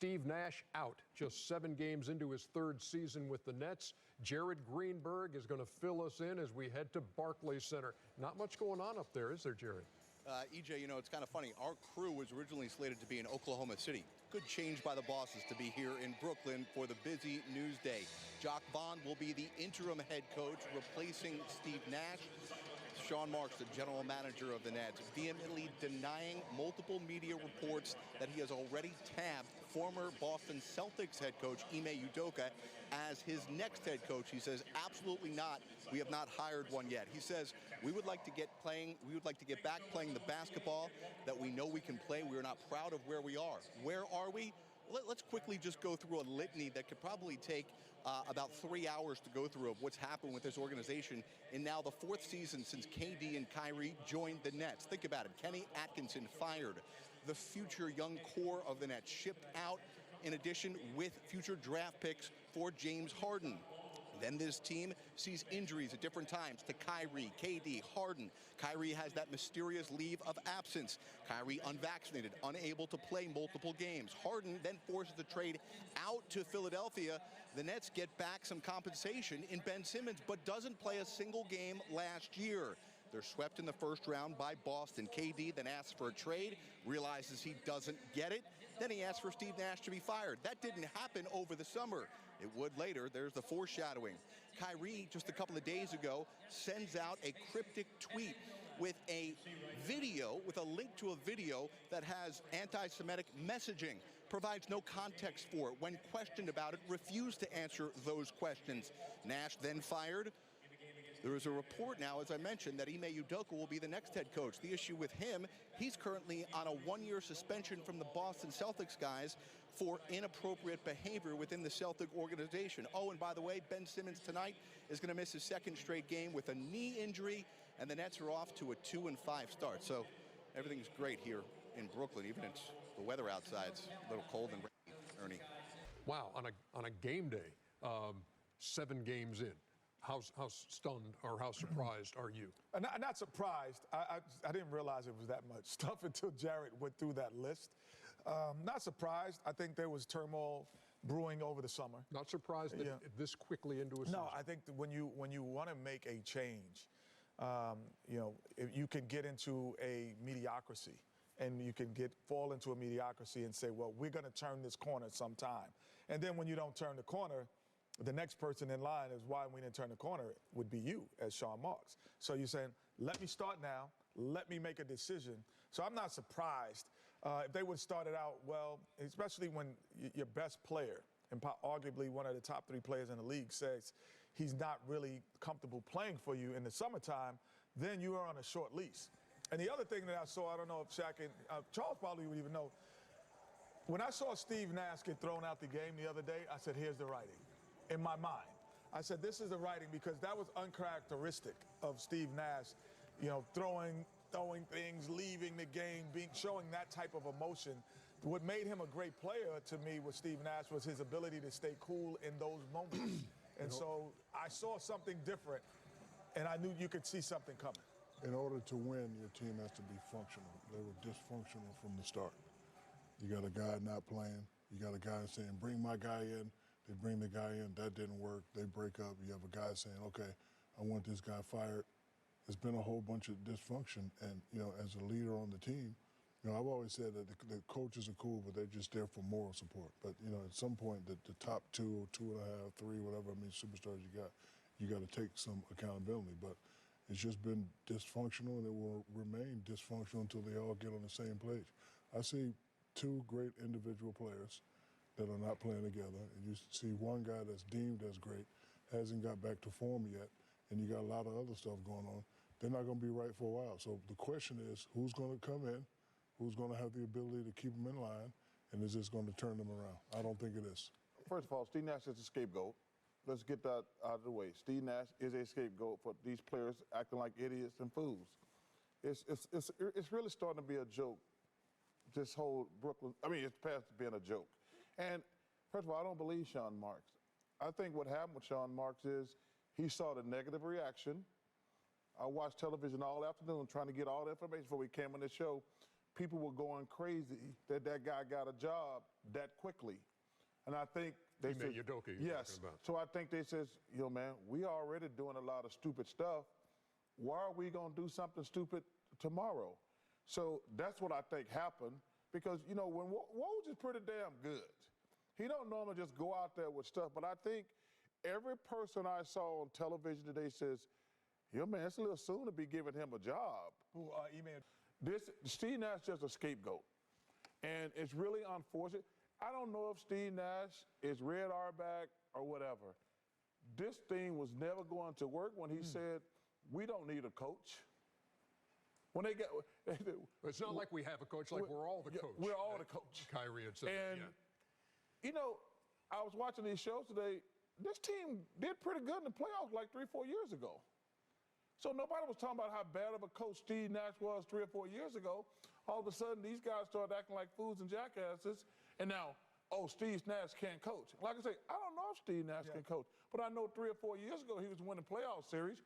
Steve Nash out just 7 games into his 3rd season with the Nets. Jared Greenberg is going to fill us in as we head to Barkley Center. Not much going on up there, is there, Jared? EJ, you know, it's kind of funny. Our crew was originally slated to be in Oklahoma City. Good change by the bosses to be here in Brooklyn for the busy news day. Jacques Vaughn will be the interim head coach, replacing Steve Nash. Sean Marks, the general manager of the Nets, vehemently denying multiple media reports that he has already tabbed former Boston Celtics head coach Ime Udoka as his next head coach. He says, absolutely not. We have not hired one yet. He says, we would like to get back playing the basketball that we know we can play. We are not proud of where we are. Where are we? Let's quickly just go through a litany that could probably take about 3 hours to go through of what's happened with this organization in now the 4th season since KD and Kyrie joined the Nets. Think about it. Kenny Atkinson fired. The future young core of the Nets shipped out, in addition with future draft picks for James Harden. Then this team sees injuries at different times to Kyrie, KD, Harden. Kyrie has that mysterious leave of absence. Kyrie unvaccinated, unable to play multiple games. Harden then forces the trade out to Philadelphia. The Nets get back some compensation in Ben Simmons, but doesn't play a single game last year. They're swept in the 1st round by Boston. KD then asks for a trade, realizes he doesn't get it. Then he asks for Steve Nash to be fired. That didn't happen over the summer. It would later. There's the foreshadowing. Kyrie, just a couple of days ago, sends out a cryptic tweet with a video, with a link to a video that has anti-Semitic messaging. Provides no context for it. When questioned about it, refused to answer those questions. Nash then fired. There is a report now, as I mentioned, that Ime Udoka will be the next head coach. The issue with him, he's currently on a 1-year suspension from the Boston Celtics guys for inappropriate behavior within the Celtic organization. Oh, and by the way, Ben Simmons tonight is going to miss his 2nd straight game with a knee injury, and the Nets are off to a 2-5 start. So everything's great here in Brooklyn, even if the weather outside's a little cold and rainy, Ernie. Wow, on a game day, 7 games in. How stunned or how surprised are you? Not surprised. I didn't realize it was that much stuff until Jared went through that list. Not surprised. I think there was turmoil brewing over the summer. Not surprised that this quickly into a season? No, I think that when you want to make a change, if you can get into a mediocrity. And you can fall into a mediocrity and say, well, we're going to turn this corner sometime. And then when you don't turn the corner, the next person in line is why we didn't turn the corner would be you, as Sean Marks. So you're saying, let me start now. Let me make a decision. So I'm not surprised if they would start it out well, especially when your best player, and arguably one of the top 3 players in the league, says he's not really comfortable playing for you in the summertime, then you are on a short lease. And the other thing that I saw, I don't know if Shaq and Charles probably would even know, when I saw Steve Nash get thrown out the game the other day, I said, here's the writing. In my mind, I said, this is the writing, because that was uncharacteristic of Steve Nash, throwing things, leaving the game, showing that type of emotion. What made him a great player to me with Steve Nash was his ability to stay cool in those moments. And so I saw something different, and I knew you could see something coming. In order to win, your team has to be functional. They were dysfunctional from the start. You got a guy not playing. You got a guy saying, bring my guy in. They bring the guy in. That didn't work. They break up. You have a guy saying, okay, I want this guy fired. There's been a whole bunch of dysfunction. And, as a leader on the team, I've always said that the coaches are cool, but they're just there for moral support. But, at some point, the top 2, 2.5, 3, whatever, superstars you got to take some accountability. But it's just been dysfunctional, and it will remain dysfunctional until they all get on the same page. I see 2 great individual players that are not playing together, and you see one guy that's deemed as great, hasn't got back to form yet, and you got a lot of other stuff going on. They're not going to be right for a while. So the question is, who's going to come in, who's going to have the ability to keep them in line, and is this going to turn them around? I don't think it is. First of all, Steve Nash is a scapegoat. Let's get that out of the way. Steve Nash is a scapegoat for these players acting like idiots and fools. It's really starting to be a joke, this whole Brooklyn. It's past being a joke. And first of all, I don't believe Sean Marks. I think what happened with Sean Marks is he saw the negative reaction. I watched television all afternoon trying to get all the information before we came on this show. people were going crazy that that guy got a job that quickly. And I think they Ime said, Udoka you're yes. talking about. So I think they says, man, we already doing a lot of stupid stuff. Why are we going to do something stupid tomorrow? So that's what I think happened because, when Woj is pretty damn good. He don't normally just go out there with stuff, but I think every person I saw on television today says, man, it's a little soon to be giving him a job. Who emailed? Steve Nash is just a scapegoat. And it's really unfortunate. I don't know if Steve Nash is Red Auerbach or whatever. This thing was never going to work when he said, we don't need a coach. When they get, It's not like we have a coach, like we're all the coach. We're all the coach. Kyrie had said, And, I was watching these shows today. This team did pretty good in the playoffs like 3-4 years ago. So nobody was talking about how bad of a coach Steve Nash was 3 or 4 years ago. All of a sudden, these guys started acting like fools and jackasses. And now, Steve Nash can't coach. Like I say, I don't know if Steve Nash can coach. But I know 3 or 4 years ago, he was winning playoff series